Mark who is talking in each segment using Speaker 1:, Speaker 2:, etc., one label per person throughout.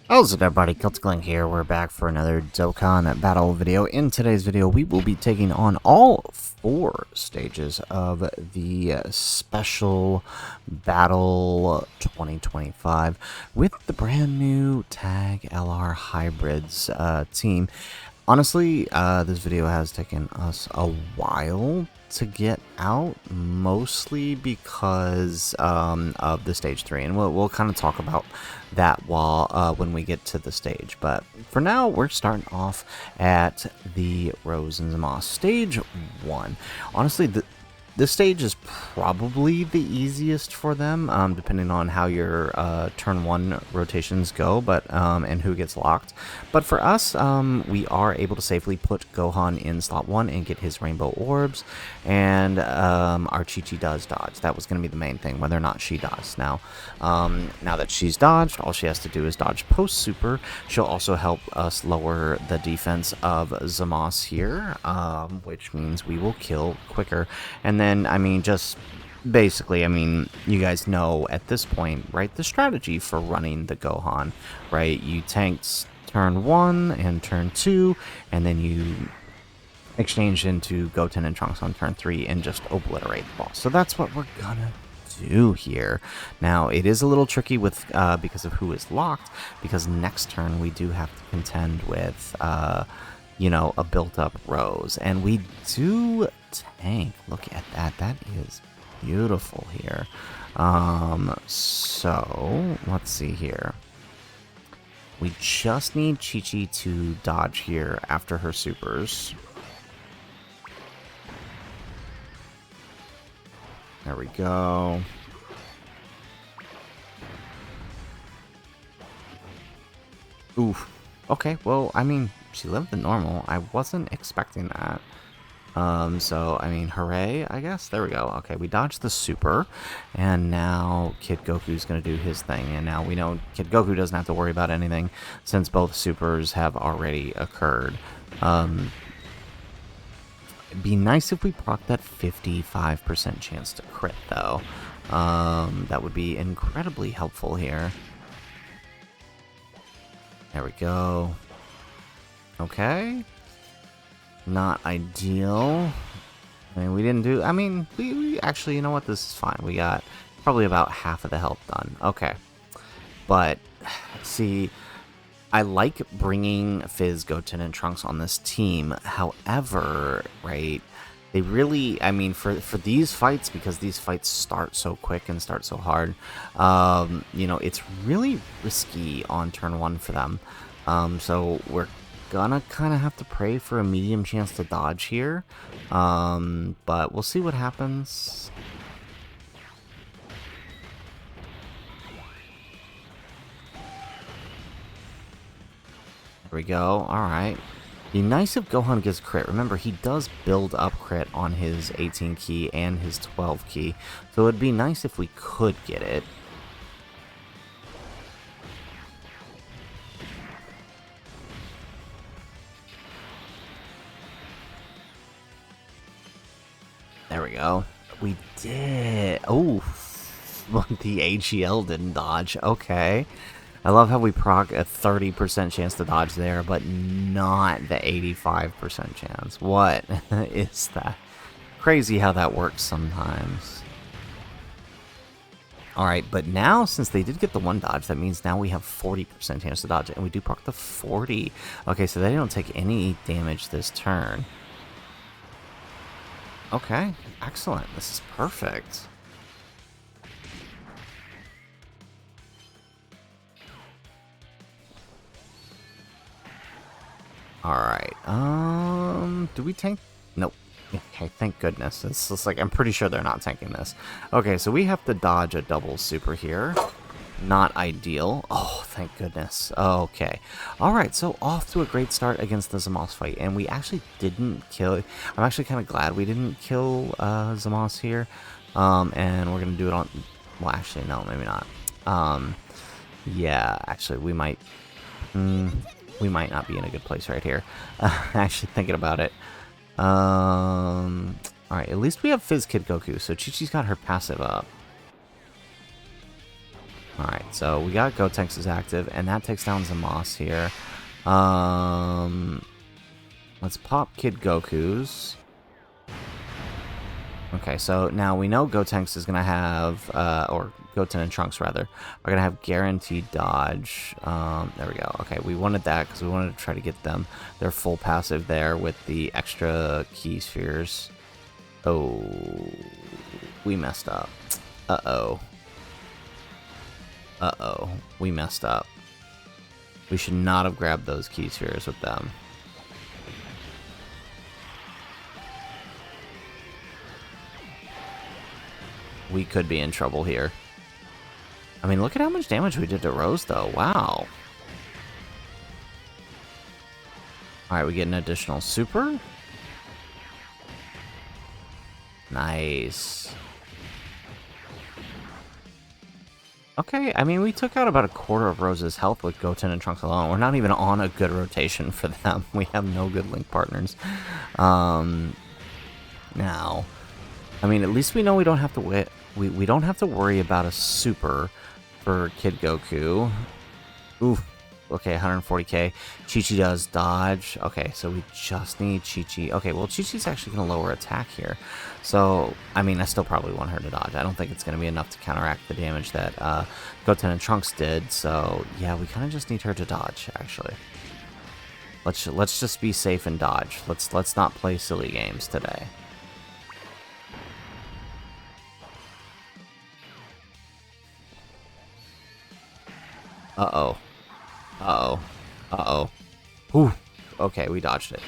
Speaker 1: How's it everybody, Celtic here, we're back for another Dokkan Battle video. In today's video, we will be taking on all 4 stages of the Special Battle 2025 with the brand new Tag LR Hybrids team. Honestly, this video has taken us a while to get out, mostly because of the stage 3, and we'll kind of talk about that while when we get to the stage. But for now, we're starting off at the Rose and Zamasu stage 1. Honestly, this stage is probably the easiest for them, depending on how your turn 1 rotations go, but and who gets locked. But for us, we are able to safely put Gohan in slot 1 and get his rainbow orbs, and our Chi-Chi does dodge. That was going to be the main thing, whether or not she does. Now that she's dodged, all she has to do is dodge post super. She'll also help us lower the defense of Zamasu here, which means we will kill quicker. And then, I mean, just basically, I mean, you guys know at this point, right, the strategy for running the Gohan, right? You tanked turn 1 and turn 2, and then you exchange into Goten and Trunks on turn 3 and just obliterate the boss. So that's what we're gonna do here. Now, it is a little tricky with because of who is locked, because next turn we do have to contend with you know, a built-up Rose, and we do tank. Look at that. That is beautiful here. So let's see here. We just need Chi-Chi to dodge here after her supers. There we go. Oof. Okay, well, I mean, she lived the normal. I wasn't expecting that. So, I mean, hooray, I guess. There we go. Okay, we dodged the super, and now Kid Goku's going to do his thing. And now we know Kid Goku doesn't have to worry about anything since both supers have already occurred. It'd be nice if we proc that 55% chance to crit, though. That would be incredibly helpful here. There we go. Okay. Not ideal. I mean, we didn't do... I mean, we actually, you know what? This is fine. We got probably about half of the health done. Okay. But, see, I like bringing Fizz, Goten, and Trunks on this team. However, right, they really... I mean, for these fights, because these fights start so quick and start so hard, you know, it's really risky on turn 1 for them. So we're gonna kind of have to pray for a medium chance to dodge here, but we'll see what happens. There we go. Alright. Be nice if Gohan gets crit. Remember, he does build up crit on his 18 key and his 12 key, so it'd be nice if we could get it. There we go. We did. Oh, the AGL didn't dodge. Okay. I love how we proc a 30% chance to dodge there, but not the 85% chance. What is that? Crazy how that works sometimes. Alright, but now, since they did get the 1 dodge, that means now we have 40% chance to dodge it, and we do proc the 40. Okay, so they don't take any damage this turn. Okay, excellent. This is perfect. Alright, do we tank? Nope. Okay, thank goodness. It's just like, I'm pretty sure they're not tanking this. Okay, so we have to dodge a double super here. Not ideal. Oh, thank goodness. Okay. Alright, so off to a great start against the Zamasu fight. And we actually didn't kill... I'm actually kind of glad we didn't kill Zamasu here. And we're going to do it on... Well, actually, no, maybe not. Yeah, actually, we might... we might not be in a good place right here. Actually, thinking about it. Alright, at least we have Fizz Kid Goku. So Chi-Chi's got her passive up. Alright, so we got Gotenks is active, and that takes down Zamasu here. Let's pop Kid Goku's. Okay, so now we know Gotenks is going to have, or Goten and Trunks, rather, are going to have guaranteed dodge. There we go. Okay, we wanted that because we wanted to try to get them their full passive there with the extra key spheres. Oh, we messed up. Uh-oh. Uh-oh, we messed up. We should not have grabbed those key spheres with them. We could be in trouble here. I mean, look at how much damage we did to Rose, though. Wow. Alright, we get an additional super. Nice. Okay, I mean, we took out about a quarter of Rose's health with Goten and Trunks alone. We're not even on a good rotation for them. We have no good link partners. Now, I mean, at least we know we don't have to we don't have to worry about a super for Kid Goku. Oof. Okay, 140k. Chi-Chi does dodge. Okay, so we just need Chi-Chi. Okay, well, Chi-Chi's actually going to lower attack here. So, I mean, I still probably want her to dodge. I don't think it's going to be enough to counteract the damage that Goten and Trunks did. So, yeah, we kind of just need her to dodge, actually. Let's just be safe and dodge. Let's not play silly games today. Uh-oh. Uh-oh. Uh-oh. Whew. Okay, we dodged it.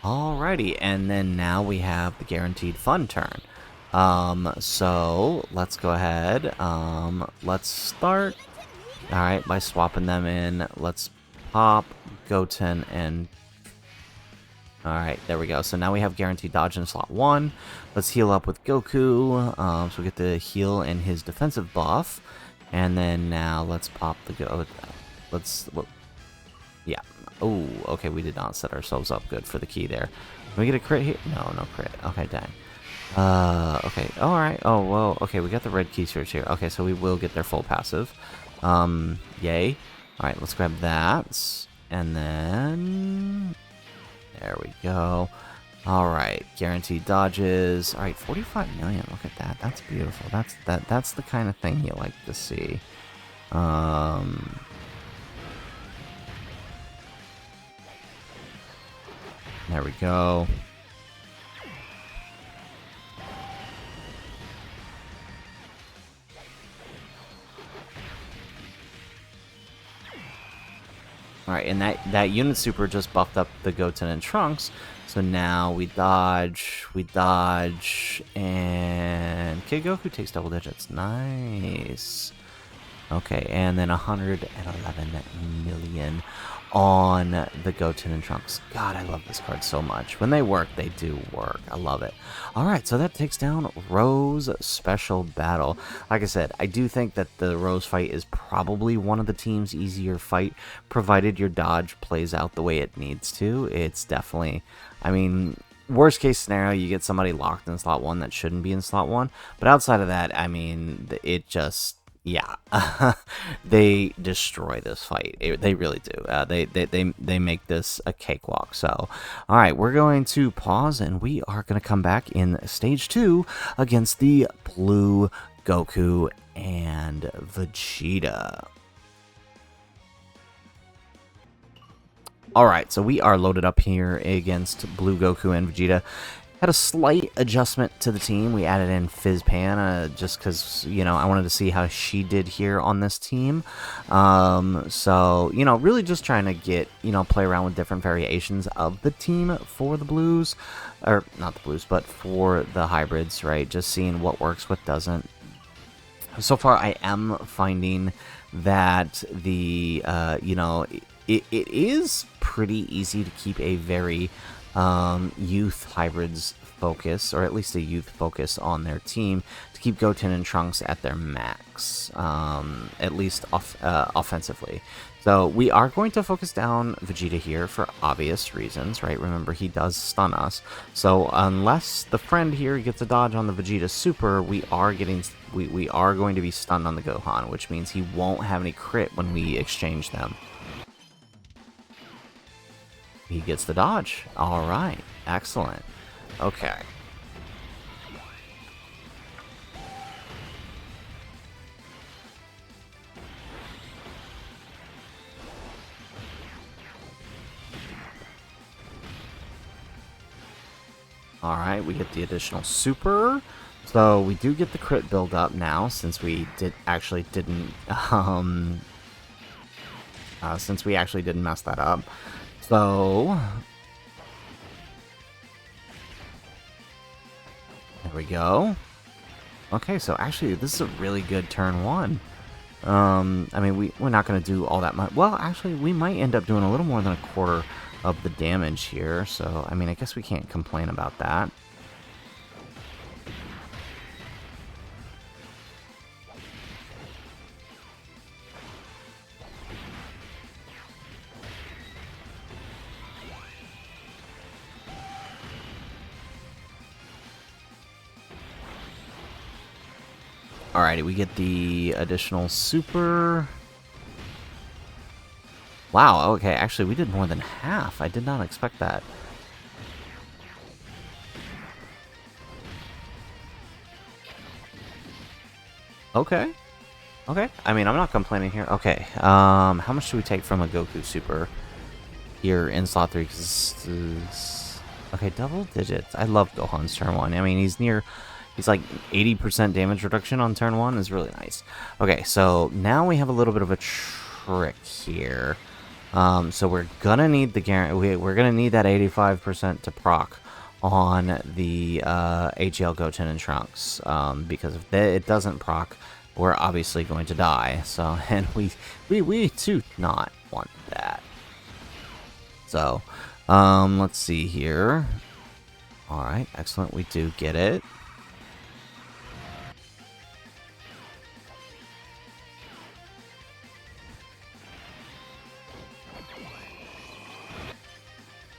Speaker 1: Alrighty, and then now we have the guaranteed fun turn. So let's go ahead. Let's start. Alright, by swapping them in. Let's pop Goten and... Alright, there we go. So now we have guaranteed dodge in slot 1. Let's heal up with Goku. So we get the heal in his defensive buff. And then now let's pop the yeah. Oh, okay, we did not set ourselves up good for the key there. Can we get a crit here? No, no crit. Okay, dang. Okay, alright. Oh, well, okay, we got the red key search here. Okay, so we will get their full passive. Yay. Alright, let's grab that. And then... There we go. Alright, guaranteed dodges. Alright, 45 million. Look at that. That's beautiful. That's the kind of thing you like to see. There we go. Alright, and that unit super just buffed up the Goten and Trunks. So now we dodge, and Kid Goku takes double digits. Nice. Okay, and then 111 million on the Goten and Trunks. God, I love this card so much. When they work, they do work. I love it. Alright, so that takes down Rose Special Battle. Like I said, I do think that the Rose fight is probably one of the team's easier fight, provided your dodge plays out the way it needs to. It's definitely, I mean, worst case scenario, you get somebody locked in slot 1 that shouldn't be in slot 1. But outside of that, I mean, it just... Yeah, they destroy this fight. They really do. They make this a cakewalk. So, all right, we're going to pause, and we are going to come back in stage 2 against the Blue Goku and Vegeta. All right, so we are loaded up here against Blue Goku and Vegeta. Had a slight adjustment to the team. We added in Fizpan just because, you know, I wanted to see how she did here on this team. So, you know, really just trying to get, you know, play around with different variations of the team for the Blues. Or, not the Blues, but for the hybrids, right? Just seeing what works, what doesn't. So far, I am finding that the, you know, it is pretty easy to keep a very... youth hybrids focus, or at least a youth focus on their team to keep Goten and Trunks at their max, at least offensively. So we are going to focus down Vegeta here for obvious reasons, right? Remember, he does stun us. So unless the friend here gets a dodge on the Vegeta Super, we are going to be stunned on the Gohan, which means he won't have any crit when we exchange them. He gets the dodge. All right, excellent. Okay. Alright, we get the additional super. So we do get the crit build up now, since we didn't mess that up. So there we go. Okay, so actually this is a really good turn one. I mean, we're not going to do all that much. Well, actually, we might end up doing a little more than a quarter of the damage here, so I mean, I guess we can't complain about that. Alrighty, we get the additional super. Wow, okay, actually we did more than half. I did not expect that. Okay. Okay. I mean, I'm not complaining here. Okay. How much do we take from a Goku Super here in slot 3? Okay, double digits. I love Gohan's turn 1. I mean, he's like 80% damage reduction on turn 1 is really nice. Okay, so now we have a little bit of a trick here. So we're gonna need the we're gonna need that 85% to proc on the HL Goten and Trunks, because if it doesn't proc, we're obviously going to die. So, and we do not want that. So, let's see here. All right, excellent. We do get it.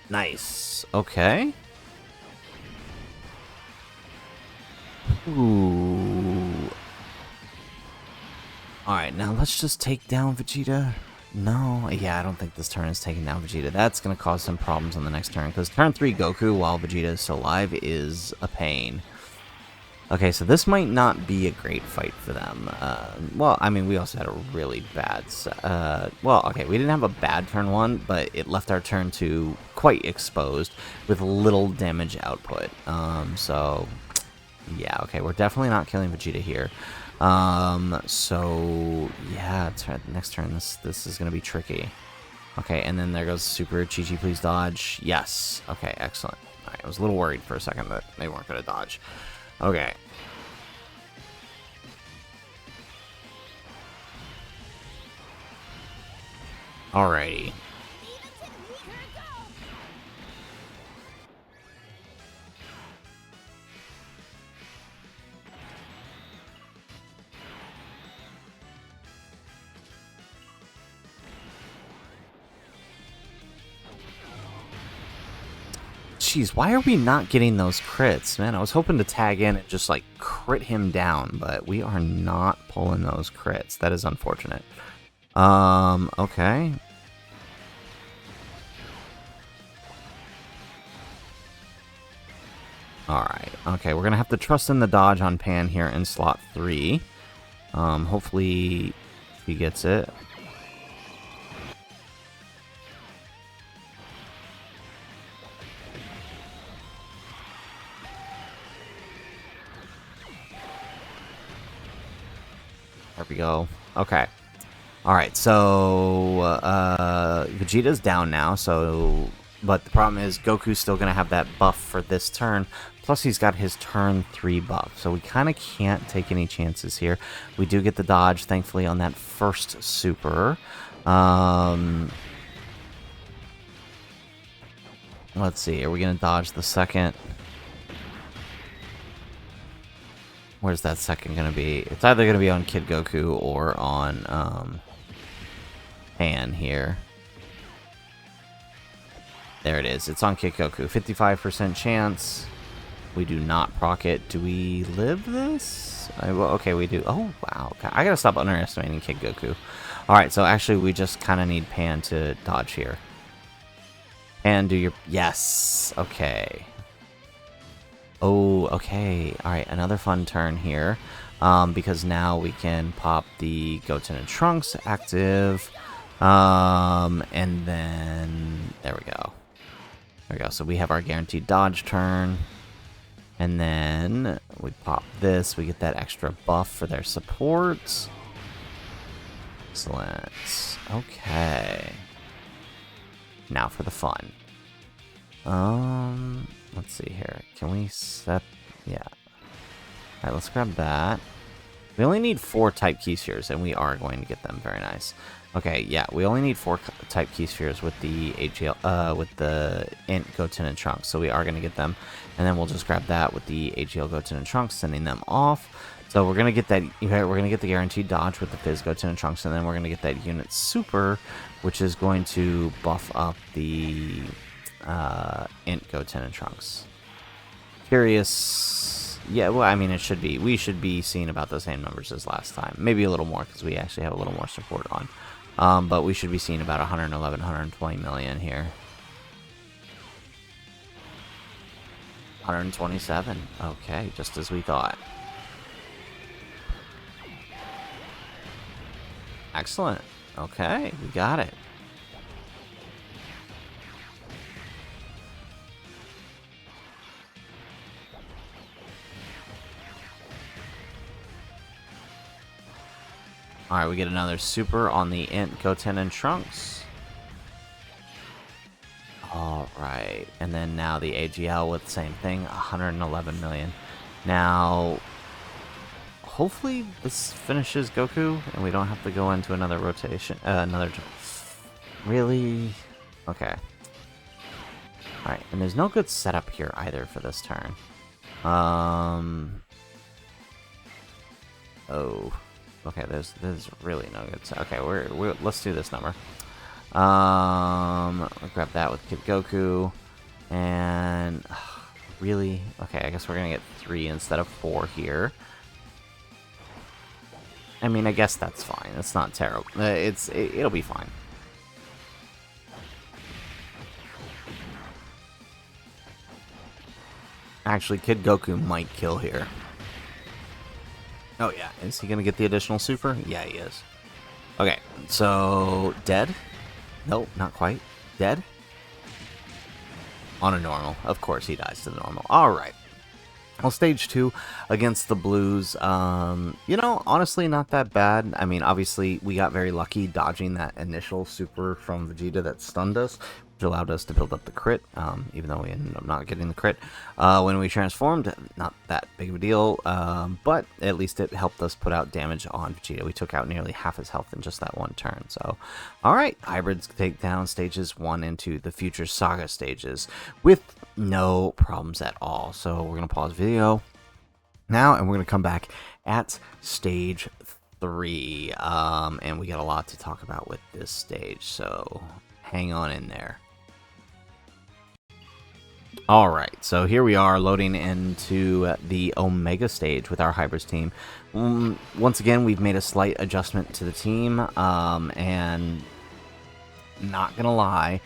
Speaker 1: Nice. Okay. Ooh. Alright, now let's just take down Vegeta. No, yeah, I don't think this turn is taking down Vegeta. That's going to cause some problems on the next turn, because turn 3 Goku, while Vegeta is still alive, is a pain. Okay, so this might not be a great fight for them. Well, I mean, we also had a really bad... well, okay, we didn't have a bad turn 1, but it left our turn 2 quite exposed with little damage output. So, yeah, okay, we're definitely not killing Vegeta here. So, yeah, next turn, this is going to be tricky. Okay, and then there goes Super. Chi-Chi, please dodge. Yes. Okay, excellent. All right, I was a little worried for a second that they weren't going to dodge. Okay. Alrighty. Jeez, why are we not getting those crits? Man, I was hoping to tag in and just, like, crit him down, but we are not pulling those crits. That is unfortunate. Okay. Alright, okay, we're gonna have to trust in the dodge on Pan here in slot 3. Hopefully he gets it. There we go. Okay. Alright, so Vegeta's down now, so... But the problem is Goku's still going to have that buff for this turn, plus he's got his turn 3 buff, so we kind of can't take any chances here. We do get the dodge, thankfully, on that first super. Let's see, are we going to dodge the second? Where's that second going to be? It's either going to be on Kid Goku or on Han here. There it is. It's on Kid Goku. 55% chance. We do not proc it. Do we live this? Well, okay, we do. Oh, wow. Okay. I got to stop underestimating Kid Goku. Alright, so actually we just kind of need Pan to dodge here. And do your... Yes! Okay. Oh, okay. Alright, another fun turn here. Because now we can pop the Goten and Trunks active. And then... There we go. There we go. So we have our guaranteed dodge turn. And then we pop this. We get that extra buff for their support. Excellent. Okay. Now for the fun. Let's see here. Can we set... Yeah. Alright, let's grab that. We only need 4 type key spheres, and we are going to get them. Very nice. Okay, yeah, we only need 4 type key spheres with the AGL, with the INT Goten and Trunks, so we are going to get them. And then we'll just grab that with the AGL Goten and Trunks, sending them off. So we're gonna get that. We're gonna get the guaranteed dodge with the Fizz Goten and Trunks, and then we're gonna get that unit super, which is going to buff up the INT Goten and Trunks. Curious. Yeah, well, I mean, it should be. We should be seeing about the same numbers as last time. Maybe a little more because we actually have a little more support on. But we should be seeing about 111, 120 million here. 127. Okay, just as we thought. Excellent. Okay, we got it. Alright, we get another super on the INT Goten and Trunks. Alright, and then now the AGL with the same thing, 111 million. Now... hopefully this finishes Goku and we don't have to go into another rotation. Really? Okay. Alright, and there's no good setup here either for this turn. Oh. Okay, there's really no good setup. Okay, let's do this number. I'll grab that with Kid Goku. And... really? Okay, I guess we're gonna get 3 instead of 4 here. I mean, I guess that's fine. It's not terrible. It'll be fine. Actually, Kid Goku might kill here. Oh yeah, is he gonna get the additional super? Yeah, he is. Okay, so dead? Nope, not quite. Dead? On a normal. Of course, he dies to the normal. All right. Well, stage 2 against the Blues, you know, honestly, not that bad. I mean, obviously, we got very lucky dodging that initial super from Vegeta that stunned us, which allowed us to build up the crit, even though we ended up not getting the crit. When we transformed, not that big of a deal, but at least it helped us put out damage on Vegeta. We took out nearly half his health in just that one turn. So, alright, hybrids take down stages 1 into the future Saga stages with no problems at all. So we're going to pause video now, and we're going to come back at stage 3. And we got a lot to talk about with this stage, so hang on in there. Alright, so here we are loading into the Omega stage with our Hybrids team. Once again, we've made a slight adjustment to the team, and not gonna lie,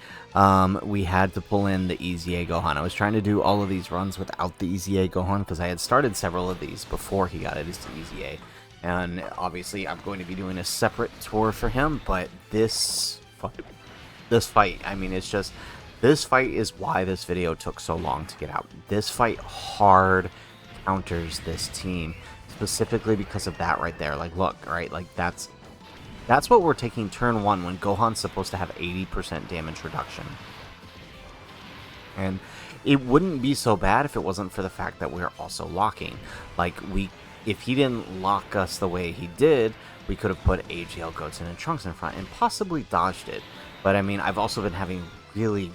Speaker 1: we had to pull in the EZA Gohan. I was trying to do all of these runs without the EZA Gohan because I had started several of these before he got his EZA. And obviously I'm going to be doing a separate tour for him, but this fight, I mean, it's just... this fight is why this video took so long to get out. This fight hard counters this team, specifically because of that right there. Like, look, right? Like, that's what we're taking turn 1 when Gohan's supposed to have 80% damage reduction. And it wouldn't be so bad if it wasn't for the fact that we're also locking. Like, if he didn't lock us the way he did, we could have put AGL, Goten, and Trunks in front and possibly dodged it. But, I mean, I've also been having really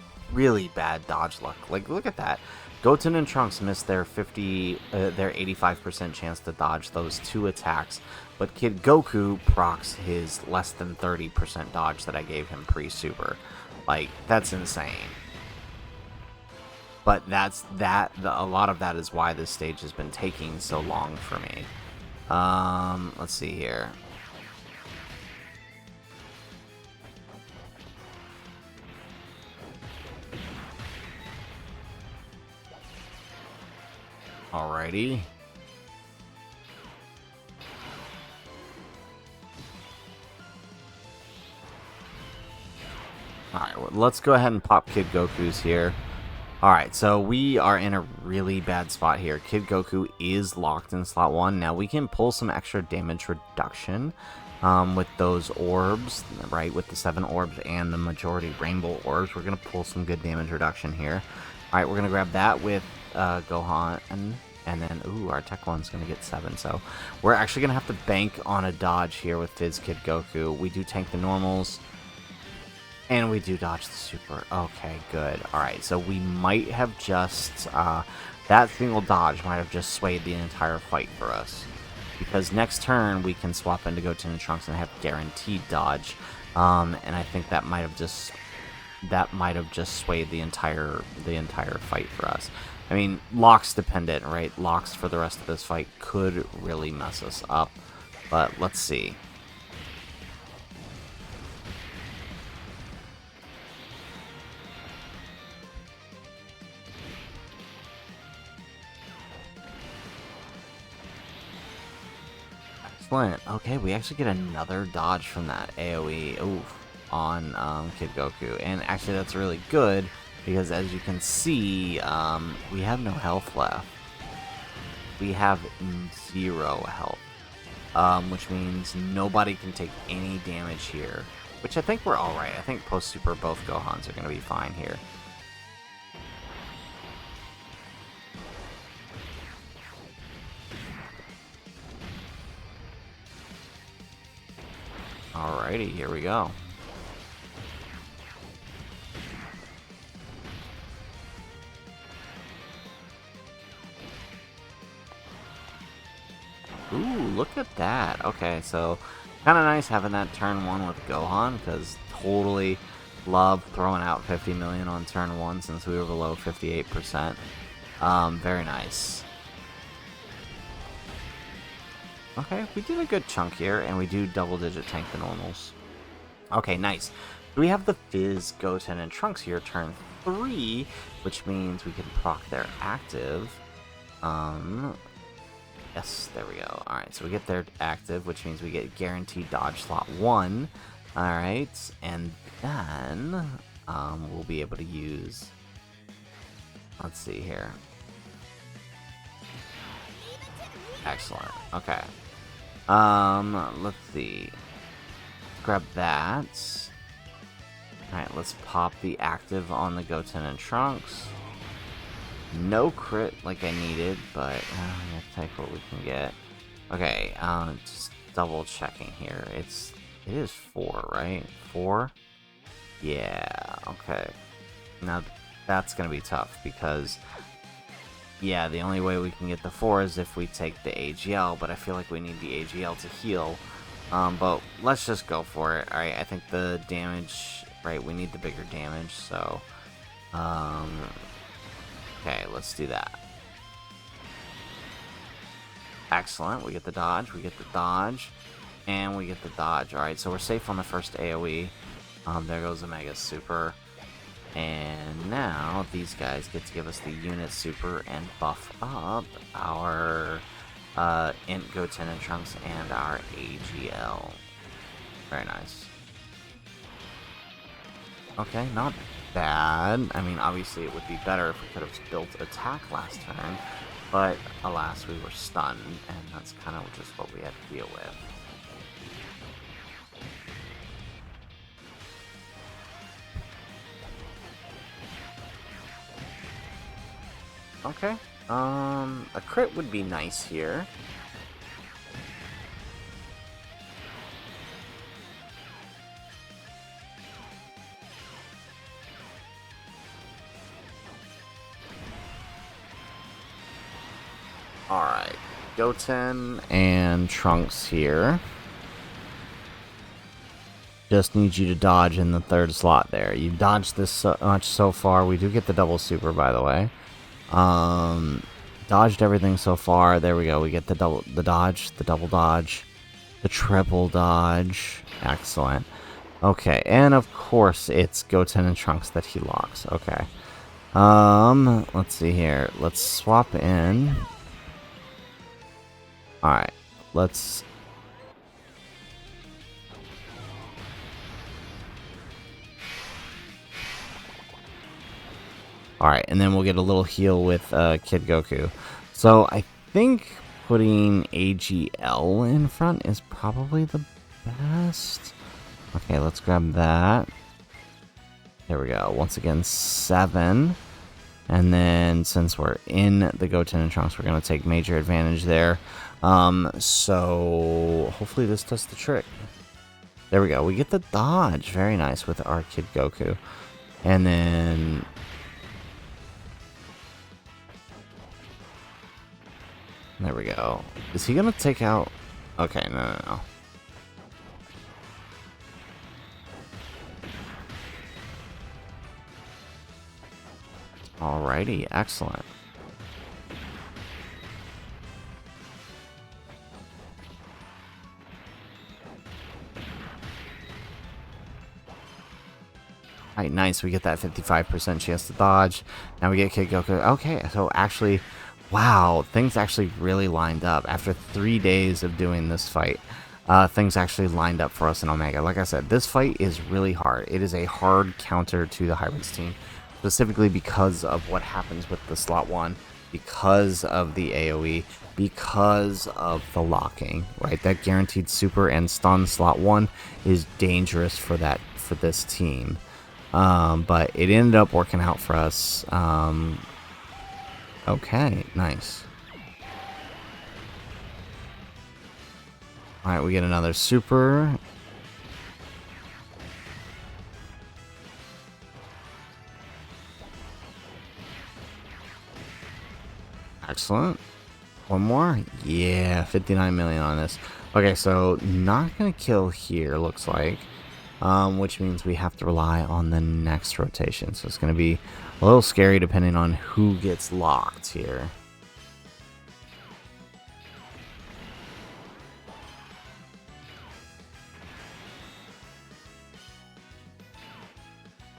Speaker 1: bad dodge luck. Like, look at that. Goten and Trunks missed their 85% chance to dodge those 2 attacks, but Kid Goku procs his less than 30% dodge that I gave him pre-super. Like, that's insane. But a lot of that is why this stage has been taking so long for me. Let's see here. Alrighty. Alright, well, let's go ahead and pop Kid Goku's here. Alright, so we are in a really bad spot here. Kid Goku is locked in slot 1. Now we can pull some extra damage reduction with those orbs, right? With the 7 orbs and the majority rainbow orbs. We're going to pull some good damage reduction here. Alright, we're going to grab that with Gohan, and then, ooh, our Tech 1's going to get 7. So we're actually going to have to bank on a dodge here with Fizz Kid Goku. We do tank the normals. And we do dodge the super. Okay, good. Alright, so we might have just... that single dodge might have just swayed the entire fight for us. Because next turn, we can swap into Goten and Trunks and have guaranteed dodge. And I think that might have just... that might have just swayed the entire fight for us. I mean, locks dependent, right? Locks for the rest of this fight could really mess us up. But let's see. Excellent. Okay, we actually get another dodge from that AoE on Kid Goku. And actually that's really good, because as you can see, we have no health left. We have 0 health, which means nobody can take any damage here. Which I think we're alright. I think post-super both Gohans are going to be fine here. Alrighty, here we go. Ooh, look at that. Okay, so kind of nice having that turn 1 with Gohan, because totally love throwing out 50 million on turn 1 since we were below 58%. Very nice. Okay, we did a good chunk here, and we do double-digit tank the normals. Okay, nice. We have the Fizz, Goten, and Trunks here turn 3, which means we can proc their active. Yes, there we go. Alright, so we get their active, which means we get guaranteed dodge slot 1. Alright, and then we'll be able to use... Let's see here. Excellent. Okay. Let's see. Grab that. Alright, let's pop the active on the Goten and Trunks. No crit like I needed, but let's take what we can get. Okay, just double checking here. It is 4, right? 4? Yeah, okay. Now that's gonna be tough because yeah, the only way we can get the 4 is if we take the AGL, but I feel like we need the AGL to heal. But let's just go for it. Alright, I think the damage, right, we need the bigger damage, so... okay, let's do that. Excellent, we get the dodge, and we get the dodge. Alright, so we're safe on the first AoE. There goes the Mega Super. And now these guys get to give us the unit super and buff up our INT, Goten, and Trunks and our AGL. Very nice. Okay, not bad. I mean, obviously it would be better if we could have built attack last turn, but alas, we were stunned, and that's kind of just what we had to deal with. Okay, a crit would be nice here. Alright, Goten and Trunks here. Just need you to dodge in the third slot there. You've dodged this so much so far. We do get the double super, by the way. Dodged everything so far. There we go. We get the dodge, the double dodge, the triple dodge. Excellent. Okay, and of course it's Goten and Trunks that he locks. Okay. Let's see here. Let's swap in. Alright, let's... Alright, and then we'll get a little heal with Kid Goku. So, I think putting AGL in front is probably the best. Okay, let's grab that. There we go. Once again, 7. And then, since we're in the Goten and Trunks, we're going to take major advantage there. So, hopefully this does the trick. There we go. We get the dodge. Very nice with our Kid Goku. And then... There we go. Is he going to take out... Okay, no. Alrighty, excellent. Alright, nice. We get that 55% chance to dodge. Now we get Kid Goku. Okay, so actually... Wow, things actually really lined up. After 3 days of doing this fight, things actually lined up for us in Omega. Like I said, this fight is really hard. It is a hard counter to the Hybrids team, specifically because of what happens with the slot 1, because of the AoE, because of the locking, right? That guaranteed super and stun slot 1 is dangerous for this team. But it ended up working out for us. Okay, nice. Alright, we get another super. Excellent. One more? Yeah, 59 million on this. Okay, so not gonna kill here, looks like. Which means we have to rely on the next rotation. So it's gonna be a little scary depending on who gets locked here.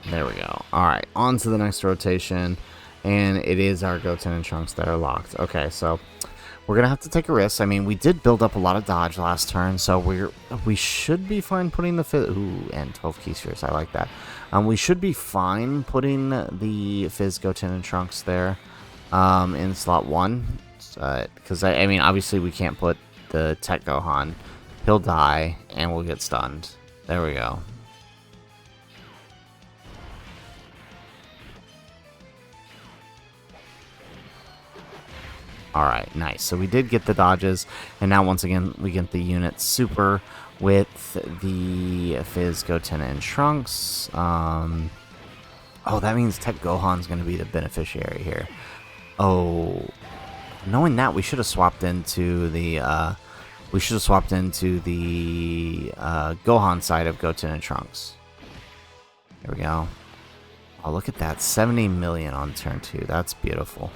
Speaker 1: There we go. Alright, on to the next rotation. And it is our Goten and Trunks that are locked. Okay, so we're going to have to take a risk. I mean, we did build up a lot of dodge last turn, so we should be fine putting the... Ooh, and 12 key spheres. I like that. We should be fine putting the Fizz, Goten, and Trunks there in slot 1. Because, I mean, obviously we can't put the Tech Gohan. He'll die, and we'll get stunned. There we go. Alright, nice. So we did get the dodges, and now once again we get the unit super with the Fizz, Goten, and Trunks. Oh, that means Tech Gohan's going to be the beneficiary here. Oh, knowing that, we should have swapped into the Gohan side of Goten and Trunks. There we go. Oh, look at that, 70 million on turn 2. That's beautiful.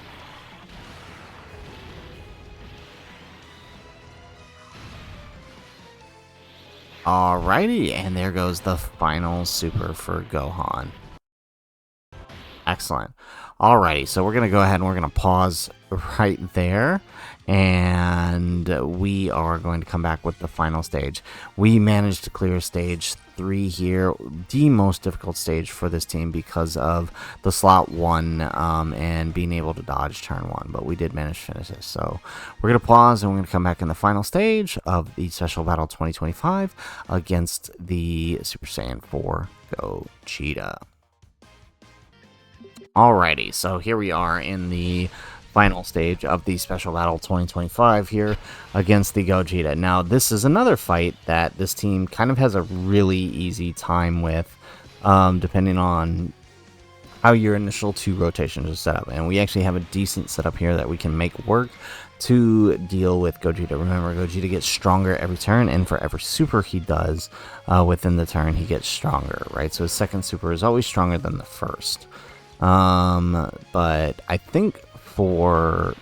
Speaker 1: Alrighty, and there goes the final super for Gohan. Excellent. Alrighty, so we're going to go ahead and we're going to pause right there, and we are going to come back with the final stage. We managed to clear stage 3 here, the most difficult stage for this team because of the slot 1 and being able to dodge turn 1, but we did manage to finish it. So we're going to pause and we're going to come back in the final stage of the Special Battle 2025 against the Super Saiyan 4 Gogeta. Alrighty, so here we are in the final stage of the Special Battle 2025 here against the Gogeta. Now, this is another fight that this team kind of has a really easy time with, depending on how your initial 2 rotations are set up. And we actually have a decent setup here that we can make work to deal with Gogeta. Remember, Gogeta gets stronger every turn, and for every super he does within the turn, he gets stronger, right? So his second super is always stronger than the first. But I think for...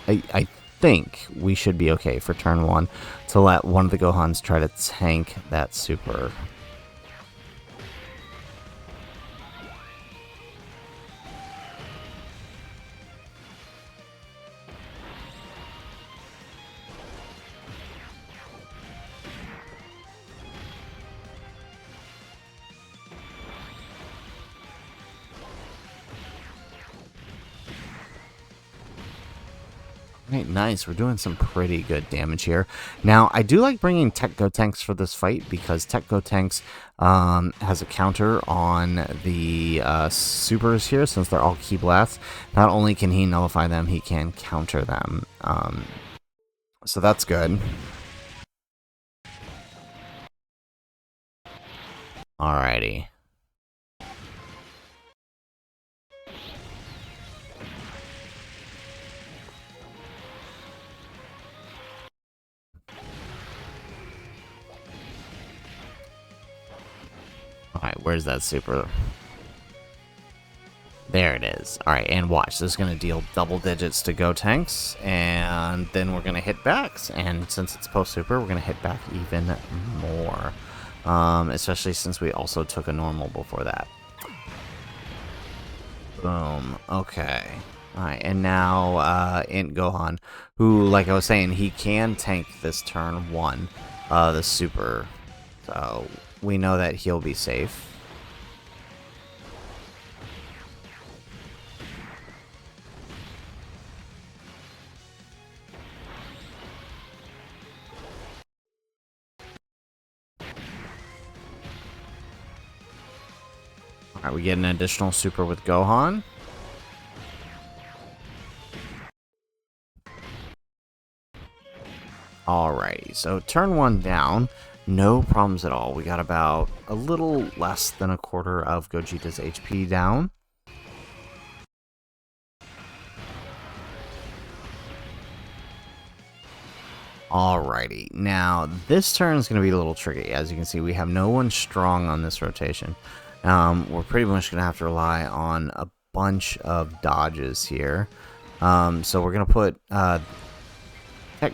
Speaker 1: I think we should be okay for turn 1 to let one of the Gohans try to tank that super. Alright, nice. We're doing some pretty good damage here. Now, I do like bringing Tech Gotenks for this fight because Tech Gotenks has a counter on the supers here since they're all Ki Blasts. Not only can he nullify them, he can counter them. So that's good. Alrighty. Alright, where's that super? There it is. Alright, and watch. This is going to deal double digits to Gotenks, and then we're going to hit backs. And since it's post-super, we're going to hit back even more. Especially since we also took a normal before that. Boom. Okay. Alright, and now INT Gohan, who, like I was saying, he can tank this turn 1, the super. So we know that he'll be safe. Alright, we get an additional super with Gohan. Alrighty, so turn 1 down. No problems at all. We got about a little less than a quarter of Gogeta's HP down. Alrighty, now this turn is going to be a little tricky. As you can see, we have no one strong on this rotation. We're pretty much going to have to rely on a bunch of dodges here. So we're going to put Tech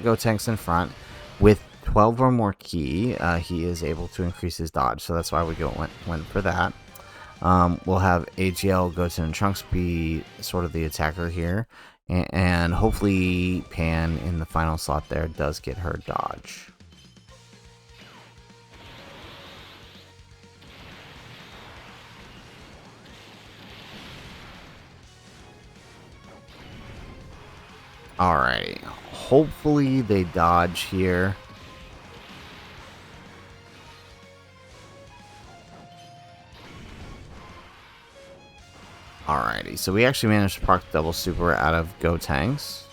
Speaker 1: Gotenks in front. With 12 or more Ki, he is able to increase his dodge, so that's why we went for that. We'll have AGL, Goten, and Trunks be sort of the attacker here, and hopefully Pan in the final slot there does get her dodge. Alright, hopefully they dodge here. Alrighty, so we actually managed to proc double super out of Gotenks.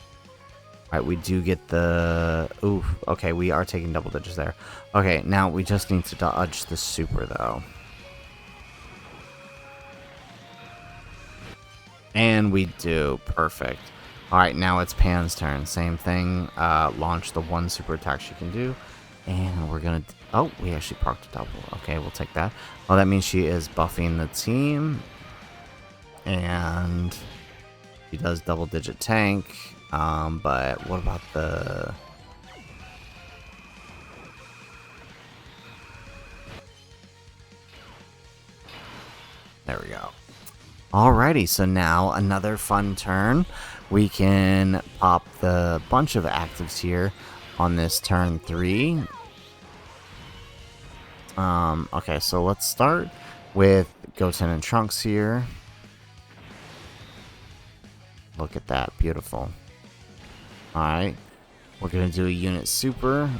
Speaker 1: Alright, we do get the... Oof, okay, we are taking double digits there. Okay, now we just need to dodge the super, though. And we do. Perfect. Alright, now it's Pan's turn. Same thing. Launch the one super attack she can do. And we're gonna... Oh, we actually procced a double. Okay, we'll take that. Well, that means she is buffing the team. And she does double-digit tank. But what about the... There we go. Alrighty, so now another fun turn. We can pop the bunch of actives here on this turn 3. Okay, so let's start with Goten and Trunks here. Look at that, beautiful. Alright, we're gonna do a unit super.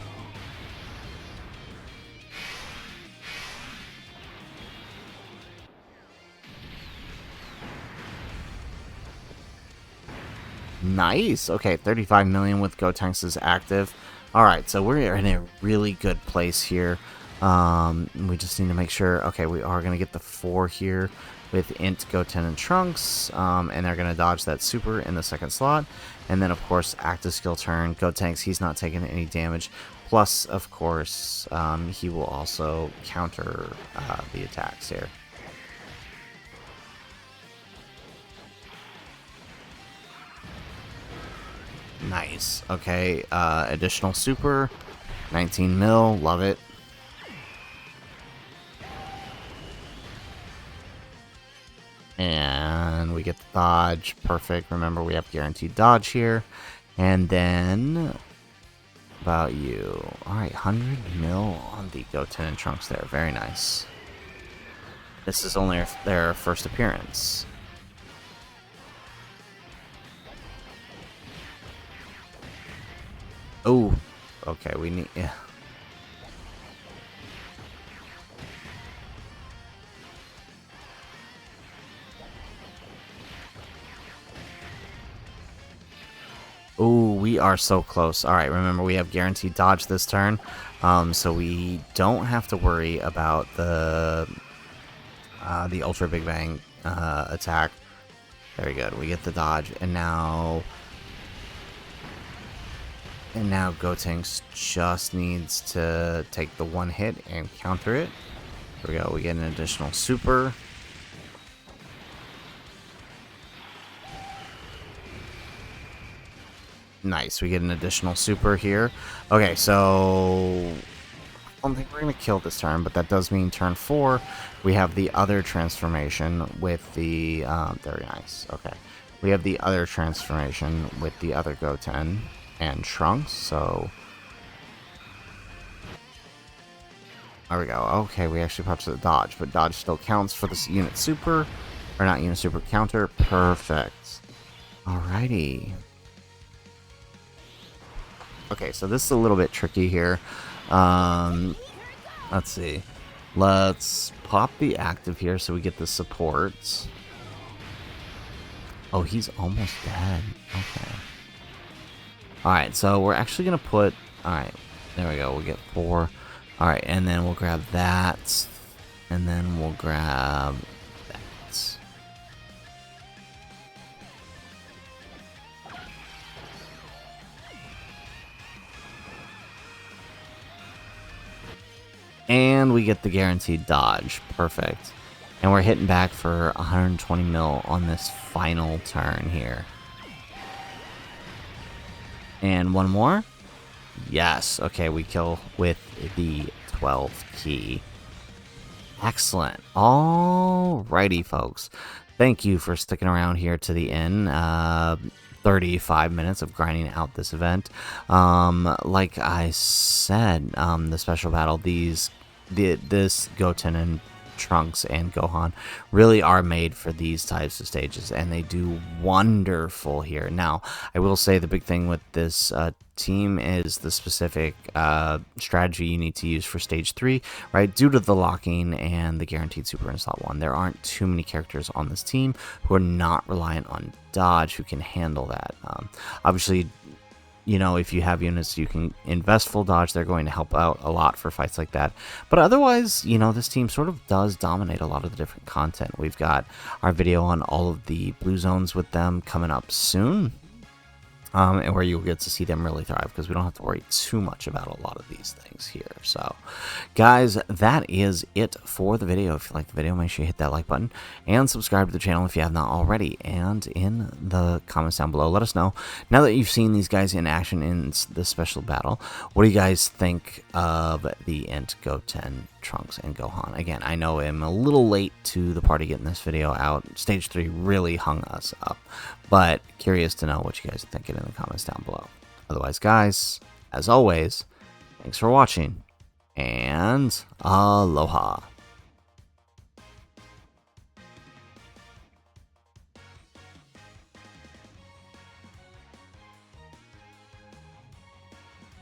Speaker 1: Nice. Okay, 35 million with Gotenks is active. Alright, so we're in a really good place here. We just need to make sure, okay, we are going to get the 4 here with INT, Goten, and Trunks, and they're going to dodge that super in the second slot. And then, of course, active skill turn, Gotenks, he's not taking any damage. Plus, of course, he will also counter the attacks here. Nice. Okay, additional super, 19 mil, love it. And we get the dodge, perfect. Remember, we have guaranteed dodge here. And then, about you. Alright, 100 mil on the Goten and Trunks there, very nice. This is only their first appearance. Oh, okay, we need... Yeah. Oh, we are so close. Alright, remember, we have guaranteed dodge this turn, so we don't have to worry about the Ultra Big Bang attack. Very good, we get the dodge, and now Gotenks just needs to take the one hit and counter it. There we go, we get an additional super. Nice, we get an additional super here. Okay, so I don't think we're going to kill this turn, but that does mean turn 4, we have the other transformation with the... very nice, okay. We have the other transformation with the other Goten and Trunks, so... There we go. Okay, we actually popped the dodge, but dodge still counts for this unit super, or not unit super, counter. Perfect. Alrighty. Okay, so this is a little bit tricky here. Let's see. Let's pop the active here so we get the supports. Oh, he's almost dead. Okay. Alright, so we're actually going to put... Alright, there we go. We'll get 4. Alright, and then we'll grab that. And then we'll grab that. And we get the guaranteed dodge. Perfect. And we're hitting back for 120 mil on this final turn here. And one more. Yes. Okay, we kill with the 12 key. Excellent. Alrighty, folks. Thank you for sticking around here to the end. 35 minutes of grinding out this event. Like I said, the special battle, this Goten and Trunks and Gohan really are made for these types of stages, and they do wonderful here. Now, I will say the big thing with this team is the specific strategy you need to use for stage 3, right? Due to the locking and the guaranteed super in slot 1, there aren't too many characters on this team who are not reliant on dodge who can handle that. Obviously, you know, if you have units you can invest full dodge, they're going to help out a lot for fights like that. But otherwise, you know, this team sort of does dominate a lot of the different content. We've got our video on all of the blue zones with them coming up soon. And where you'll get to see them really thrive, because we don't have to worry too much about a lot of these things here. So, guys, that is it for the video. If you like the video, make sure you hit that like button and subscribe to the channel if you have not already. And in the comments down below, let us know, now that you've seen these guys in action in the special battle, what do you guys think of the INT, Goten, Trunks, and Gohan? Again, I know I'm a little late to the party getting this video out. Stage 3 really hung us up, but curious to know what you guys are thinking in the comments down below. Otherwise, guys, as always, thanks for watching, and aloha.